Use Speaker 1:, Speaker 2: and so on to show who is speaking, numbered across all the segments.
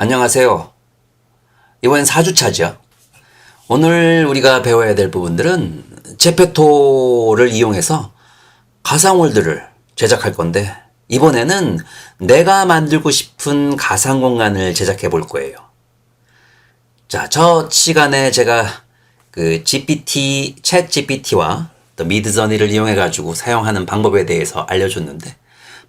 Speaker 1: 안녕하세요. 이번엔 4주차죠. 오늘 우리가 배워야 될 부분들은 제페토를 이용해서 가상월드를 제작할 건데, 이번에는 내가 만들고 싶은 가상 공간을 제작해 볼 거예요. 자, 저 시간에 제가 챗 GPT와 또 미드저니를 이용해 가지고 사용하는 방법에 대해서 알려줬는데,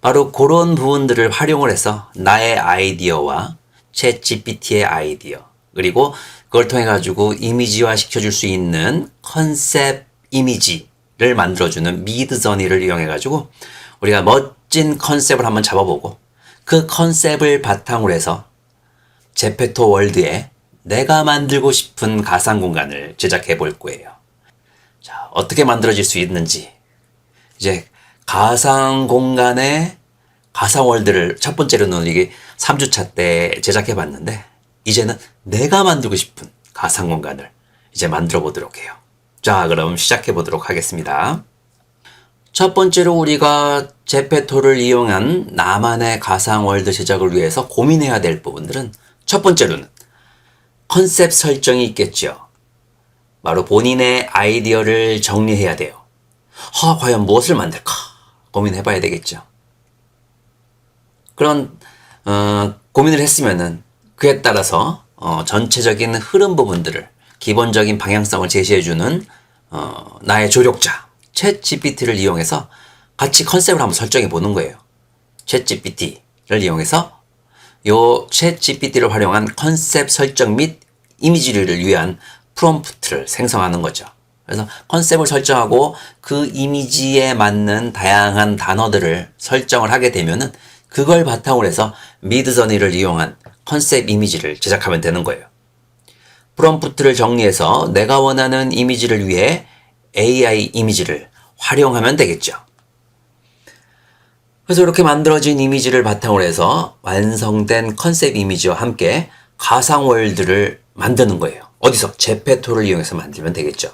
Speaker 1: 바로 그런 부분들을 활용을 해서 나의 아이디어와 챗 GPT의 아이디어, 그리고 그걸 통해 가지고 이미지화 시켜줄 수 있는 컨셉 이미지를 만들어주는 미드저니를 이용해 가지고 우리가 멋진 컨셉을 한번 잡아보고, 그 컨셉을 바탕으로 해서 제페토 월드에 내가 만들고 싶은 가상 공간을 제작해 볼 거예요. 자, 어떻게 만들어질 수 있는지, 이제 가상 공간의 가상 월드를 첫 번째로는 이게 3주차 때 제작해 봤는데, 이제는 내가 만들고 싶은 가상 공간을 이제 만들어 보도록 해요. 자, 그럼 시작해 보도록 하겠습니다. 첫 번째로 우리가 제페토를 이용한 나만의 가상 월드 제작을 위해서 고민해야 될 부분들은, 첫 번째로는 컨셉 설정이 있겠죠. 바로 본인의 아이디어를 정리해야 돼요. 과연 무엇을 만들까 고민해 봐야 되겠죠. 그런 고민을 했으면은 그에 따라서 전체적인 흐름 부분들을, 기본적인 방향성을 제시해주는 나의 조력자 챗 GPT를 이용해서 같이 컨셉을 한번 설정해 보는 거예요. 챗 GPT를 이용해서 요 챗 GPT를 활용한 컨셉 설정 및 이미지를 위한 프롬프트를 생성하는 거죠. 그래서 컨셉을 설정하고 그 이미지에 맞는 다양한 단어들을 설정을 하게 되면은 그걸 바탕으로 해서 미드저니를 이용한 컨셉 이미지를 제작하면 되는 거예요. 프롬프트를 정리해서 내가 원하는 이미지를 위해 AI 이미지를 활용하면 되겠죠. 그래서 이렇게 만들어진 이미지를 바탕으로 해서 완성된 컨셉 이미지와 함께 가상 월드를 만드는 거예요. 어디서? 제페토를 이용해서 만들면 되겠죠.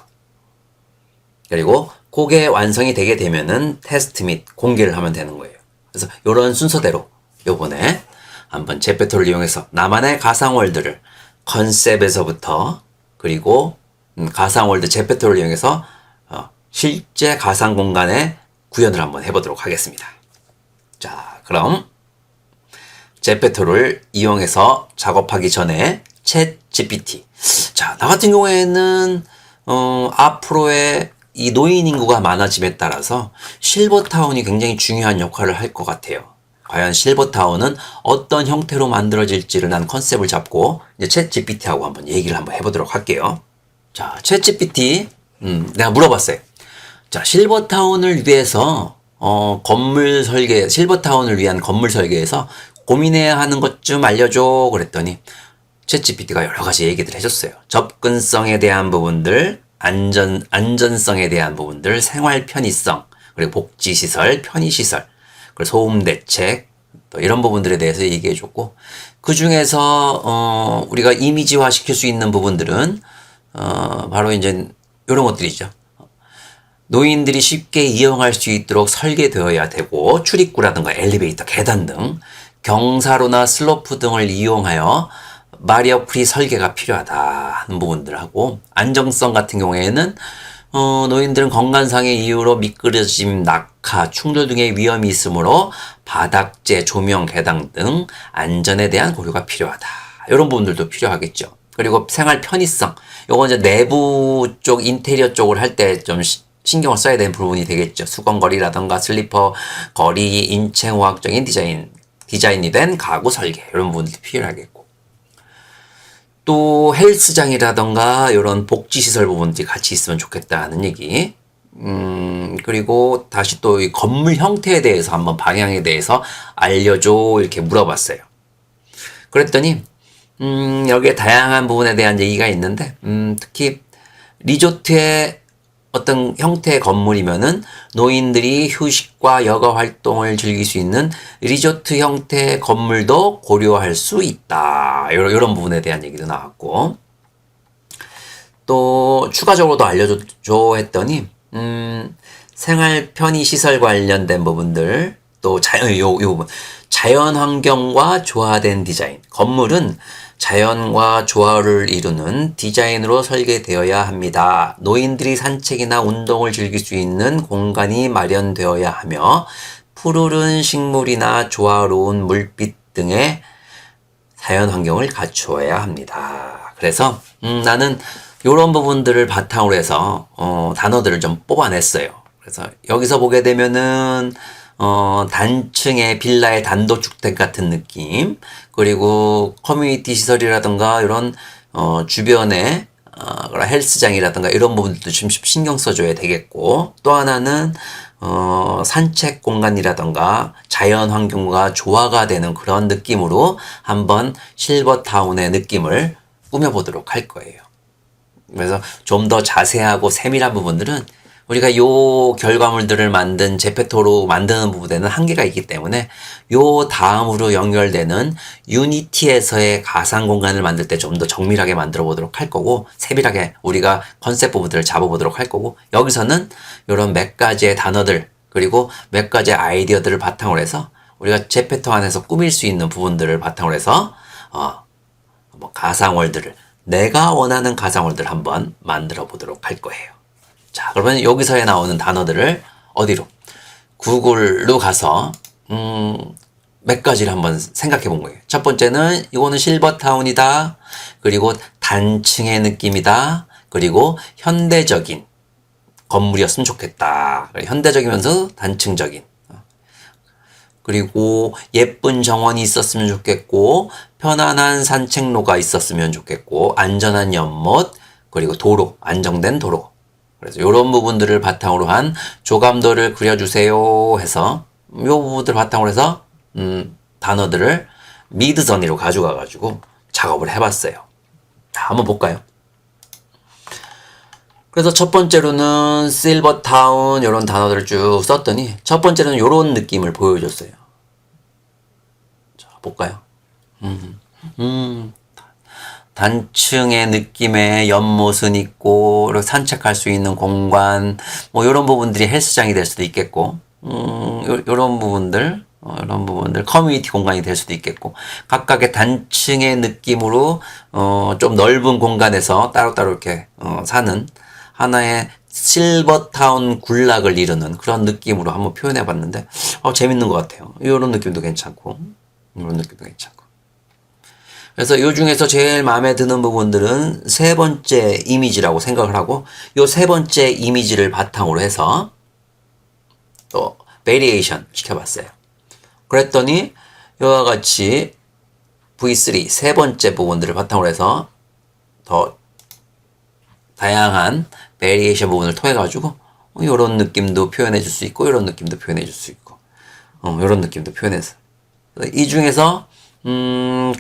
Speaker 1: 그리고 그게 완성이 되게 되면은 테스트 및 공개를 하면 되는 거예요. 그래서 이런 순서대로 요번에 한번 제페토를 이용해서 나만의 가상월드를 컨셉에서부터, 그리고 가상월드 제페토를 이용해서 실제 가상 공간에 구현을 한번 해보도록 하겠습니다. 자, 그럼 제페토를 이용해서 작업하기 전에 챗 GPT. 자, 나 같은 경우에는 앞으로의 이 노인 인구가 많아짐에 따라서 실버타운이 굉장히 중요한 역할을 할 것 같아요. 과연 실버타운은 어떤 형태로 만들어질지를 난 컨셉을 잡고 이제 챗 GPT하고 한번 얘기를 한번 해보도록 할게요. 자, 챗 GPT, 내가 물어봤어요. 자, 실버타운을 위해서 실버타운을 위한 건물 설계에서 고민해야 하는 것 좀 알려줘. 그랬더니 챗 GPT가 여러 가지 얘기들 해줬어요. 접근성에 대한 부분들, 안전성에 대한 부분들, 생활 편의성, 그리고 복지시설, 편의시설, 그리고 소음 대책, 또 이런 부분들에 대해서 얘기해줬고, 그 중에서 우리가 이미지화 시킬 수 있는 부분들은 바로 이제 이런 것들이죠. 노인들이 쉽게 이용할 수 있도록 설계되어야 되고, 출입구라든가 엘리베이터, 계단 등 경사로나 슬로프 등을 이용하여 마리어 프리 설계가 필요하다 하는 부분들하고, 안정성 같은 경우에는 노인들은 건강상의 이유로 미끄러짐, 낙하, 충돌 등의 위험이 있으므로 바닥재, 조명, 계단 등 안전에 대한 고려가 필요하다. 이런 부분들도 필요하겠죠. 그리고 생활 편의성, 요거 이제 내부 쪽, 인테리어 쪽을 할 때 좀 신경을 써야 되는 부분이 되겠죠. 수건거리라든가 슬리퍼 거리, 인체공학적인 디자인이 된 가구 설계, 이런 부분들이 필요하겠고, 또 헬스장이라던가 이런 복지시설 부분들이 같이 있으면 좋겠다는 얘기. 그리고 다시 또 이 건물 형태에 대해서 한번 방향에 대해서 알려줘, 이렇게 물어봤어요. 그랬더니 여기에 다양한 부분에 대한 얘기가 있는데, 특히 리조트의 어떤 형태의 건물이면은 노인들이 휴식과 여가 활동을 즐길 수 있는 리조트 형태의 건물도 고려할 수 있다. 이런 부분에 대한 얘기도 나왔고, 또 추가적으로도 알려줘 했더니 생활 편의 시설 관련된 부분들, 또 요 부분 자연 환경과 조화된 디자인. 건물은 자연과 조화를 이루는 디자인으로 설계되어야 합니다. 노인들이 산책이나 운동을 즐길 수 있는 공간이 마련되어야 하며 푸르른 식물이나 조화로운 물빛 등의 자연 환경을 갖추어야 합니다. 그래서 나는 이런 부분들을 바탕으로 해서 단어들을 좀 뽑아냈어요. 그래서 여기서 보게 되면은 단층의 빌라의 단독주택 같은 느낌, 그리고 커뮤니티 시설이라든가 이런 주변에 헬스장이라든가 이런 부분들도 좀 신경 써줘야 되겠고, 또 하나는 산책 공간이라든가 자연 환경과 조화가 되는 그런 느낌으로 한번 실버타운의 느낌을 꾸며보도록 할 거예요. 그래서 좀 더 자세하고 세밀한 부분들은 우리가 요 결과물들을 만든 제페토로 만드는 부분에는 한계가 있기 때문에 요 다음으로 연결되는 유니티에서의 가상 공간을 만들 때 좀 더 정밀하게 만들어 보도록 할 거고, 세밀하게 우리가 컨셉 부분들을 잡아보도록 할 거고, 여기서는 이런 몇 가지의 단어들 그리고 몇 가지의 아이디어들을 바탕으로 해서 우리가 제페토 안에서 꾸밀 수 있는 부분들을 바탕으로 해서 뭐 가상월드를, 내가 원하는 가상월드를 한번 만들어 보도록 할 거예요. 자, 그러면 여기서에 나오는 단어들을 어디로? 구글로 가서 몇 가지를 한번 생각해 본 거예요. 첫 번째는 이거는 실버타운이다. 그리고 단층의 느낌이다. 그리고 현대적인 건물이었으면 좋겠다. 현대적이면서 단층적인. 그리고 예쁜 정원이 있었으면 좋겠고, 편안한 산책로가 있었으면 좋겠고, 안전한 연못, 그리고 도로, 안정된 도로. 그래서 이런 부분들을 바탕으로 한 조감도를 그려주세요 해서 이 부분들을 바탕으로 해서 단어들을 미드저니로 가져가 가지고 작업을 해봤어요. 자, 한번 볼까요? 그래서 첫 번째로는 실버타운 이런 단어들을 쭉 썼더니 첫 번째는 이런 느낌을 보여줬어요. 자, 볼까요? 단층의 느낌의 연못은 있고, 산책할 수 있는 공간, 뭐, 이런 부분들이 헬스장이 될 수도 있겠고, 이런 부분들, 커뮤니티 공간이 될 수도 있겠고, 각각의 단층의 느낌으로, 좀 넓은 공간에서 따로따로 이렇게, 사는 하나의 실버타운 군락을 이루는 그런 느낌으로 한번 표현해 봤는데, 재밌는 것 같아요. 이런 느낌도 괜찮고, 이런 느낌도 괜찮고. 그래서 요 중에서 제일 마음에 드는 부분들은 세 번째 이미지라고 생각을 하고, 요 세 번째 이미지를 바탕으로 해서 또 베리에이션 시켜봤어요. 그랬더니 이와 같이 V3 세 번째 부분들을 바탕으로 해서 더 다양한 베리에이션 부분을 통해 가지고 이런 느낌도 표현해 줄 수 있고, 이런 느낌도 표현해 줄 수 있고, 이런 느낌도 표현해서 이 중에서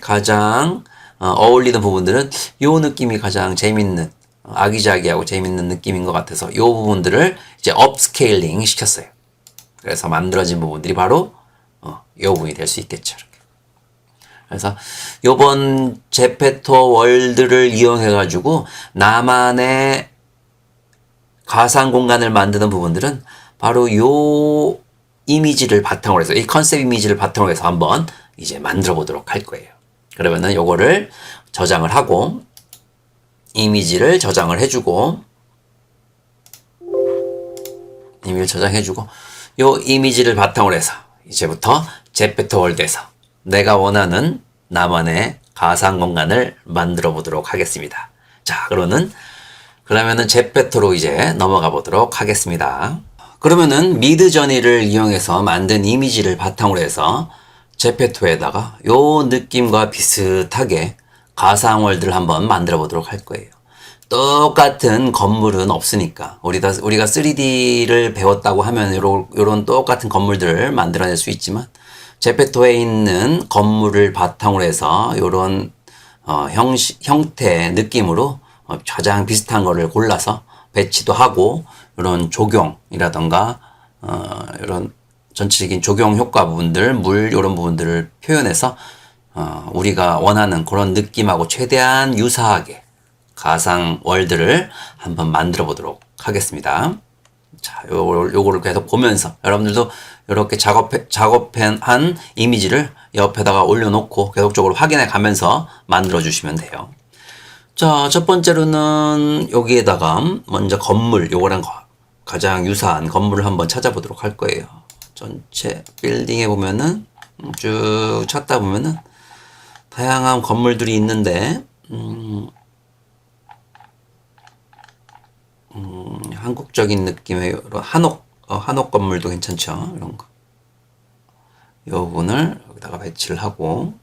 Speaker 1: 가장 어울리는 부분들은 요 느낌이 가장 재밌는, 아기자기하고 재밌는 느낌인 것 같아서 요 부분들을 이제 업스케일링 시켰어요. 그래서 만들어진 부분들이 바로 요 부분이 될 수 있겠죠. 이렇게. 그래서 요번 제페토 월드를 이용해 가지고 나만의 가상 공간을 만드는 부분들은 바로 요 이미지를 바탕으로 해서, 이 컨셉 이미지를 바탕으로 해서 한번 이제 만들어 보도록 할 거예요. 그러면은 요거를 저장을 하고, 이미지를 저장을 해주고, 이미지를 저장해주고, 요 이미지를 바탕으로 해서 이제부터 제페토 월드에서 내가 원하는 나만의 가상 공간을 만들어 보도록 하겠습니다. 자, 그러면은 제페토로 이제 넘어가 보도록 하겠습니다. 그러면은 미드저니를 이용해서 만든 이미지를 바탕으로 해서 제페토에다가 요 느낌과 비슷하게 가상월드를 한번 만들어 보도록 할 거예요. 똑같은 건물은 없으니까 우리가 3D를 배웠다고 하면 요런 똑같은 건물들을 만들어낼 수 있지만, 제페토에 있는 건물을 바탕으로 해서 요런 형태 느낌으로 가장 비슷한 거를 골라서 배치도 하고, 이런 조경이라던가 이런 전체적인 조경 효과 부분들, 물 이런 부분들을 표현해서 우리가 원하는 그런 느낌하고 최대한 유사하게 가상 월드를 한번 만들어 보도록 하겠습니다. 자, 요거를 계속 보면서 여러분들도 이렇게 작업한 이미지를 옆에다가 올려놓고 계속적으로 확인해 가면서 만들어 주시면 돼요. 자, 첫 번째로는 여기에다가 먼저 건물, 요거랑 가장 유사한 건물을 한번 찾아보도록 할 거예요. 전체 빌딩에 보면은 쭉 찾다 보면은 다양한 건물들이 있는데 한국적인 느낌의 한옥 건물도 괜찮죠. 이런 거. 이 부분을 여기다가 배치를 하고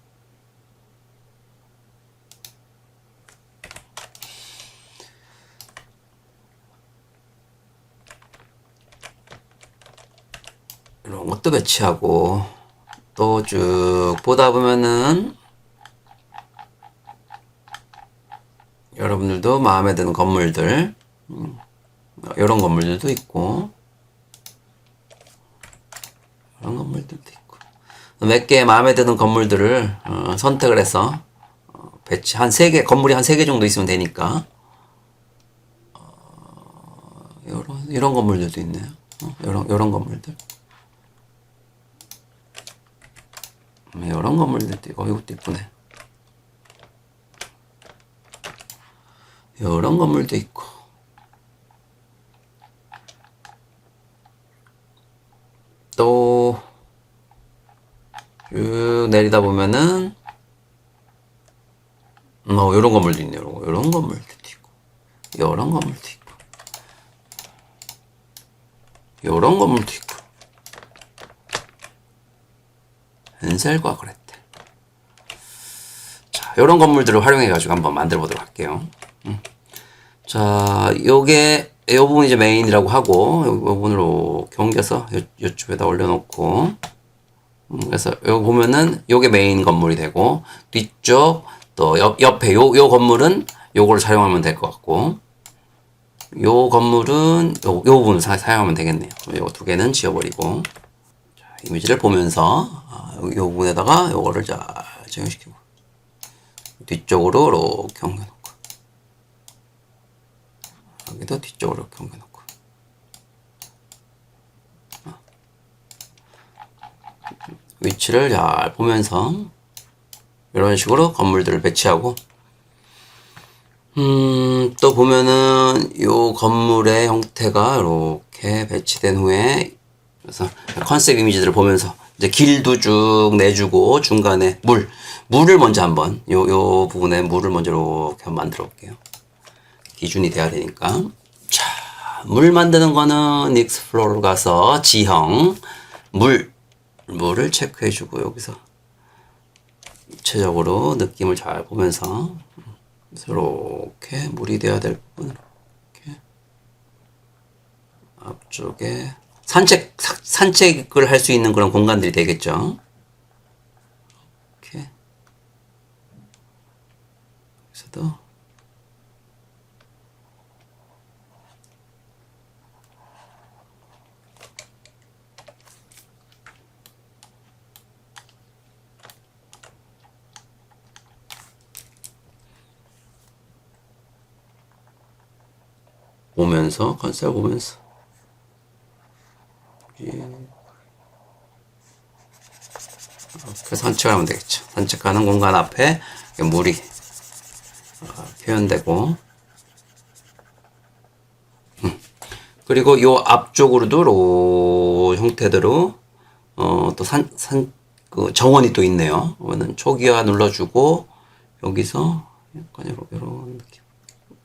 Speaker 1: 이런 것도 배치하고 또 쭉 보다 보면은 여러분들도 마음에 드는 건물들 이런 건물들도 있고 이런 건물들도 있고 몇 개의 마음에 드는 건물들을 선택을 해서 배치 한 3개 건물이 한 3개 정도 있으면 되니까 이런 건물들도 있네요. 이런 건물들 이런 건물들도 있고 이것도 이쁘네. 이런 건물도 있고 또 쭉 내리다 보면은 이런 건물도 있네요. 이런 건물도 있고 이런 건물도 있고 이런 건물도 있고 헨셀과 그레텔. 자, 이런 건물들을 활용해 가지고 한번 만들어 보도록 할게요. 자, 이 부분이 이제 메인이라고 하고, 이 부분으로 경겨서 이쪽에다 올려놓고, 그래서 여기 보면은 요게 메인 건물이 되고, 뒤쪽, 또 옆에 요 건물은 요걸 사용하면 될 것 같고, 요 건물은 요 부분을 사용하면 되겠네요. 요 2개는 지워버리고, 자, 이미지를 보면서, 요 부분에다가 요거를 잘 적용시키고, 뒤쪽으로 이렇게 옮겨놓고, 여기도 뒤쪽으로 이렇게 옮겨놓고 위치를 잘 보면서 이런 식으로 건물들을 배치하고 또 보면은 이 건물의 형태가 이렇게 배치된 후에 그래서 컨셉 이미지들을 보면서 이제 길도 쭉 내주고 중간에 물을 먼저 한번 요 부분에 물을 먼저 이렇게 한번 만들어 볼게요. 기준이 돼야 되니까. 자, 물 만드는 거는 익스플로러 가서 지형, 물을 체크해주고 여기서 입체적으로 느낌을 잘 보면서 이렇게 물이 돼야 될 부분으로 이렇게 앞쪽에 산책을 할 수 있는 그런 공간들이 되겠죠. 이렇게 여기서도 보면서 컨셉 보면서 이렇게 산책하면 되겠죠. 산책하는 공간 앞에 물이 표현되고 그리고 요 앞쪽으로도 형태대로 또 그 정원이 또 있네요. 이거는 초기화 눌러주고 여기서 약간 이런 느낌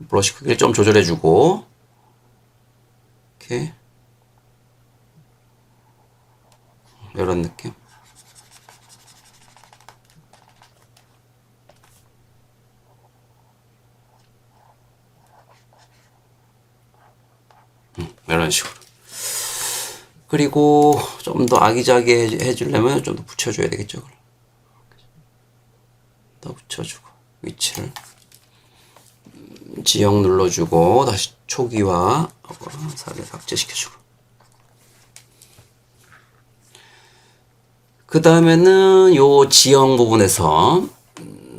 Speaker 1: 브러쉬 크기를 좀 조절해주고 이렇게 이런 느낌. 이런 식으로. 그리고 좀 더 아기자기해 해주려면 좀 더 붙여줘야 되겠죠. 더 붙여주고 위치를 지형 눌러주고 다시 초기화 살을 삭제시켜주고 그 다음에는 요 지형 부분에서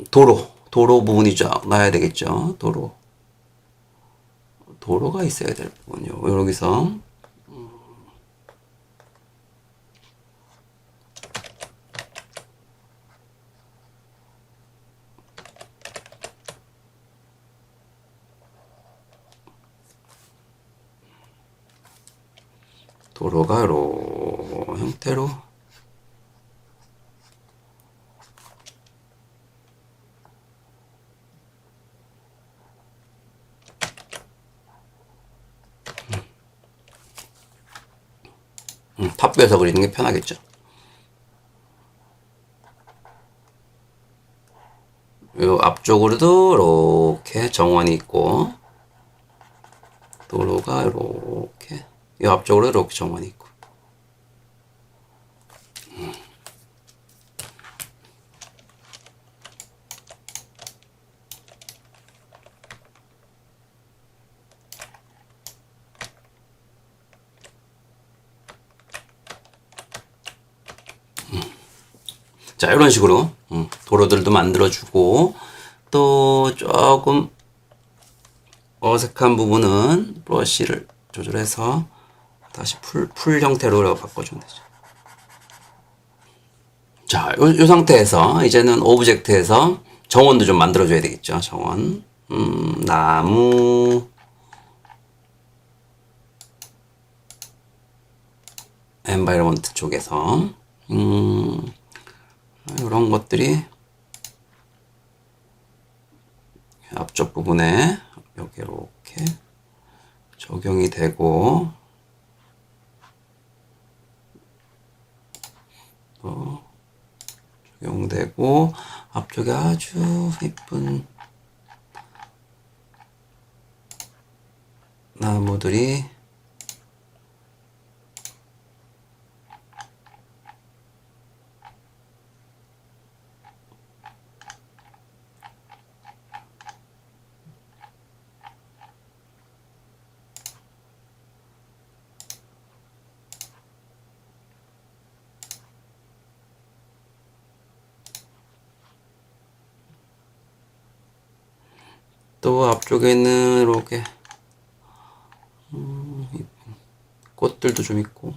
Speaker 1: 도로 부분이죠. 놔야 되겠죠. 도로가 있어야 될 부분이요. 여기서 도로가 요 형태로 탑뷰에서 그리는 게 편하겠죠. 요 앞쪽으로도 이렇게 정원이 있고 도로가 이렇게 요 앞쪽으로 이렇게 정원이 있고 자 이런 식으로 도로들도 만들어주고 또 조금 어색한 부분은 브러쉬를 조절해서 다시 풀 형태로 바꿔주면 되죠. 자, 요 상태에서 이제는 오브젝트에서 정원도 좀 만들어줘야 되겠죠. 정원. 나무, 엔바이러먼트 쪽에서 이런 것들이 앞쪽 부분에 여기 이렇게 적용이 되고 또 적용되고 앞쪽에 아주 예쁜 나무들이 또 앞쪽에 있는 이렇게 꽃들도 좀 있고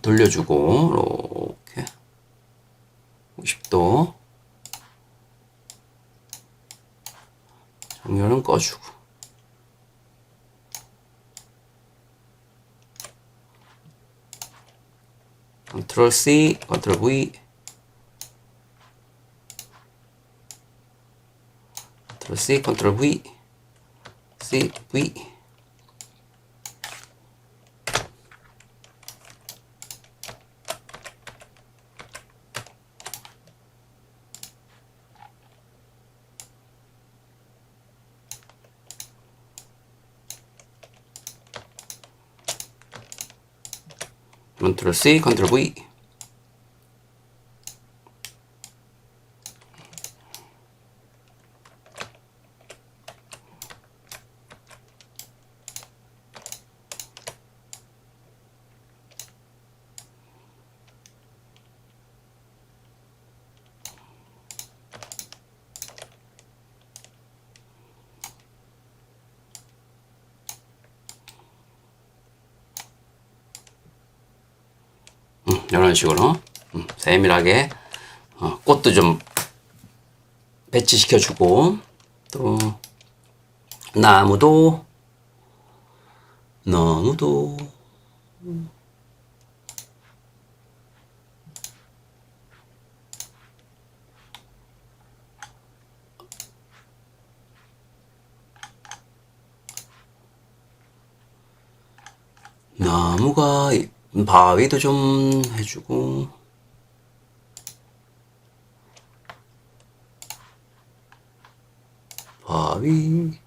Speaker 1: 돌려주고 이렇게 50도 정렬은 꺼주고 컨트롤 C, 컨트롤 V 컨트롤 C, 컨트롤 V C, V 컨트롤 C, 컨트롤 V 이런 식으로 세밀하게 꽃도 좀 배치시켜주고 또 나무도 나무가 바위도 좀 해주고 바위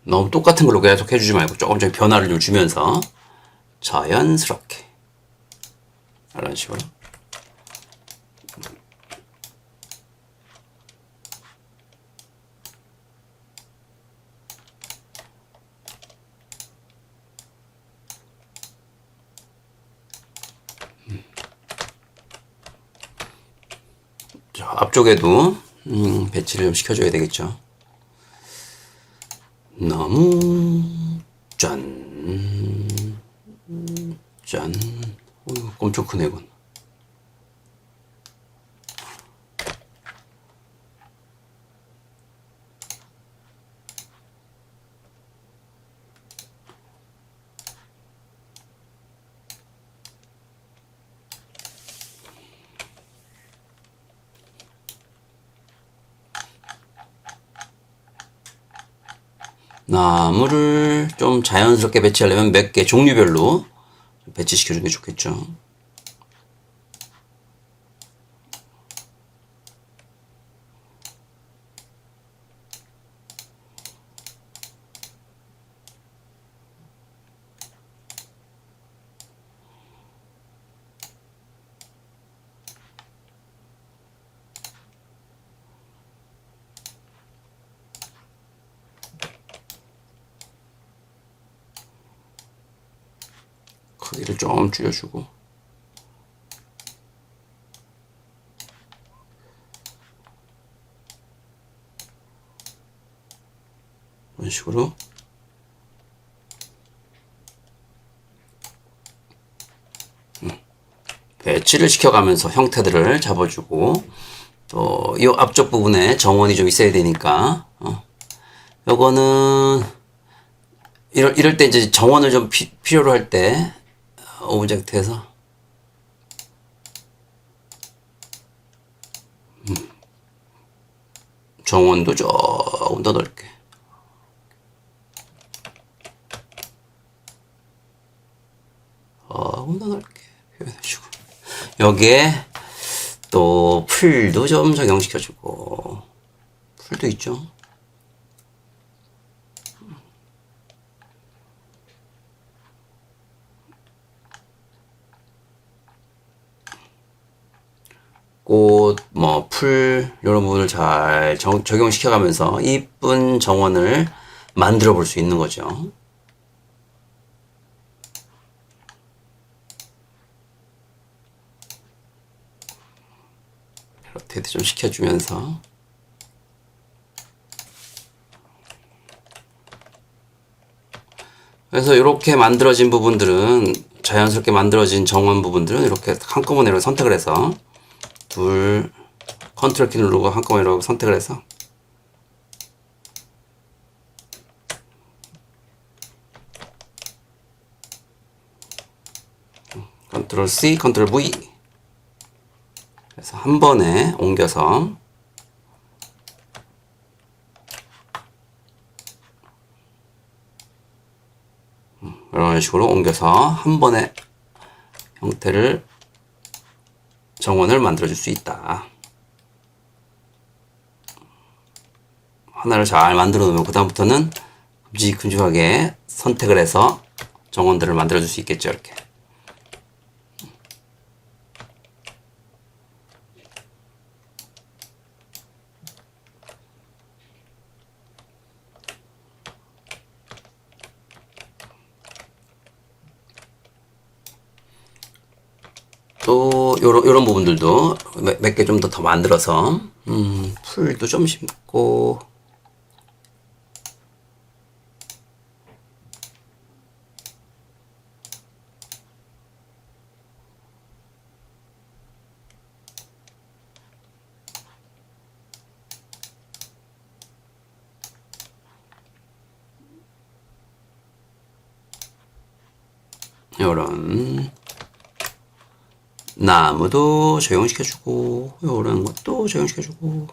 Speaker 1: 너무 똑같은 걸로 계속 해주지 말고 조금씩 변화를 좀 주면서 자연스럽게 이런 식으로 앞쪽에도 배치를 좀 시켜줘야 되겠죠. 나무 짠. 엄청 크네 이건. 나무를 좀 자연스럽게 배치하려면 몇 개 종류별로 배치시켜주는 게 좋겠죠. 크기를 좀 줄여주고 이런 식으로 배치를 시켜가면서 형태들을 잡아주고 또 이 앞쪽 부분에 정원이 좀 있어야 되니까 요거는 이럴 때 이제 정원을 좀 필요로 할 때 오브젝트에서 정원도 조금 더 넓게 조금 더 넓게 표현해주고 여기에 또 풀도 좀 적용시켜주고 풀도 있죠. 꽃, 뭐, 풀, 이런 부분을 잘 적용시켜가면서 이쁜 정원을 만들어 볼 수 있는 거죠. 로테이트 좀 시켜주면서 그래서 이렇게 만들어진 부분들은 자연스럽게 만들어진 정원 부분들은 이렇게 한꺼번에 이렇게 선택을 해서 둘 컨트롤 키 누르고 한꺼번에 이렇게 선택을 해서 컨트롤 C, 컨트롤 V 그래서 한 번에 옮겨서 이런 식으로 옮겨서 한 번에 형태를 정원을 만들어 줄 수 있다. 하나를 잘 만들어 놓으면 그 다음부터는 큼직큼직하게 선택을 해서 정원들을 만들어 줄 수 있겠죠. 이렇게 또 요런 부분들도 몇 개 좀 더 만들어서 풀도 좀 심고 요런 나무도 적용시켜주고 요런 것도 적용시켜주고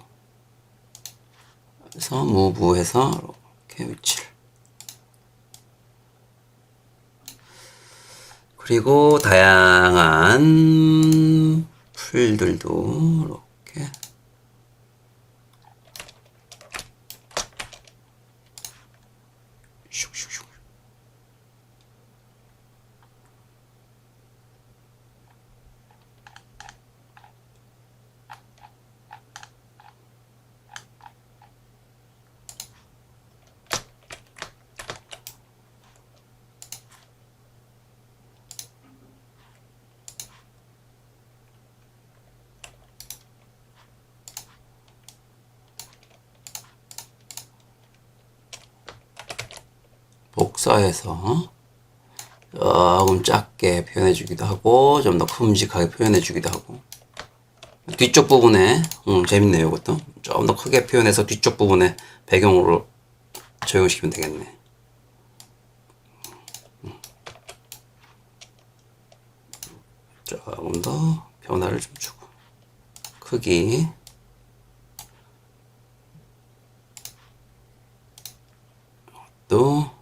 Speaker 1: 그래서 무브해서 이렇게 위치를 그리고 다양한 풀들도 이렇게 슉슉슉 축소해서 조금 작게 표현해 주기도 하고 좀 더 큼직하게 표현해 주기도 하고 뒤쪽 부분에 재밌네요. 이것도 좀 더 크게 표현해서 뒤쪽 부분에 배경으로 적용시키면 되겠네. 조금 더 변화를 좀 주고 크기 또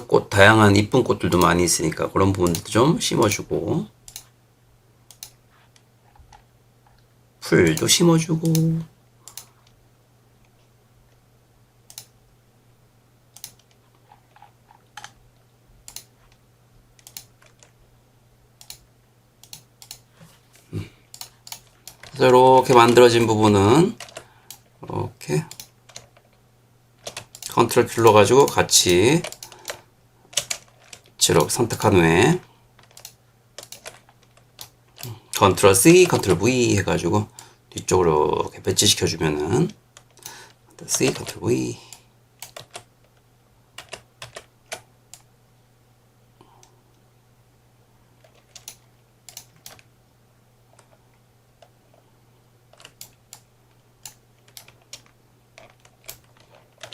Speaker 1: 꽃 다양한 이쁜 꽃들도 많이 있으니까 그런 부분들도 좀 심어주고 풀도 심어주고 그래서 이렇게 만들어진 부분은 이렇게 컨트롤 키 눌러가지고 같이 이렇게 선택한 후에 컨트롤 C, 컨트롤 V 해가지고 뒤쪽으로 이렇게 배치시켜 주면은 C, 컨트롤 V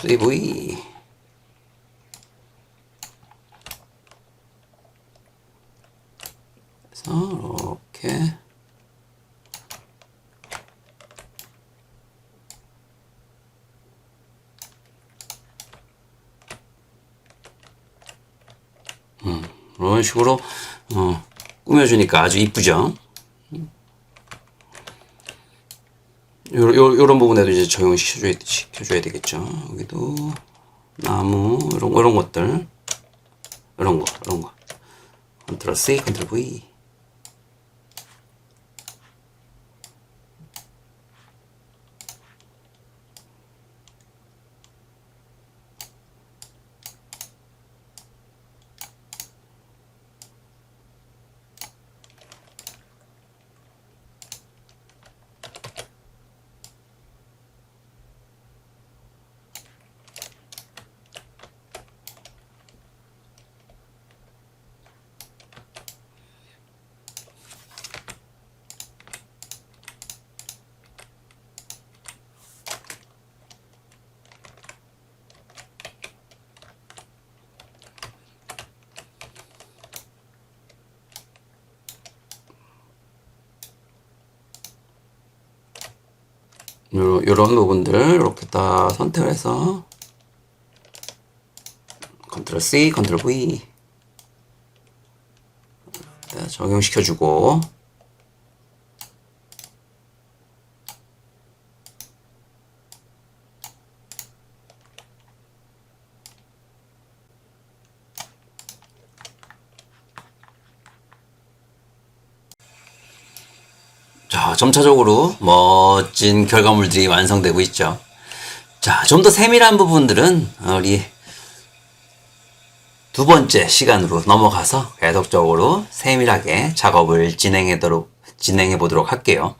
Speaker 1: CV 그래서 이렇게 이런 식으로 꾸며주니까 아주 이쁘죠. 요런 부분에도 이제 시켜줘야 되겠죠. 여기도 나무 이런 것들 이런 거 컨트롤 C, 컨트롤 V 요런 부분들 이렇게 다 선택을 해서 컨트롤 C, 컨트롤 V 적용시켜주고 자, 점차적으로 멋진 결과물들이 완성되고 있죠. 자, 좀 더 세밀한 부분들은 우리 두 번째 시간으로 넘어가서 계속적으로 세밀하게 작업을 진행해 보도록 할게요.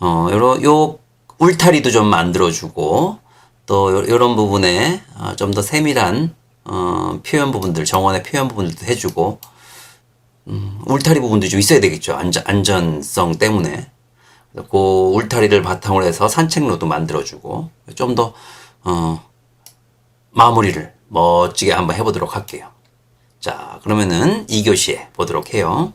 Speaker 1: 요 울타리도 좀 만들어주고, 또 요런 부분에 좀 더 세밀한 표현 부분들, 정원의 표현 부분들도 해주고, 울타리 부분도 좀 있어야 되겠죠. 안전성 때문에. 그 울타리를 바탕으로 해서 산책로도 만들어주고 좀 더 마무리를 멋지게 한번 해보도록 할게요. 자, 그러면은 2교시에 보도록 해요.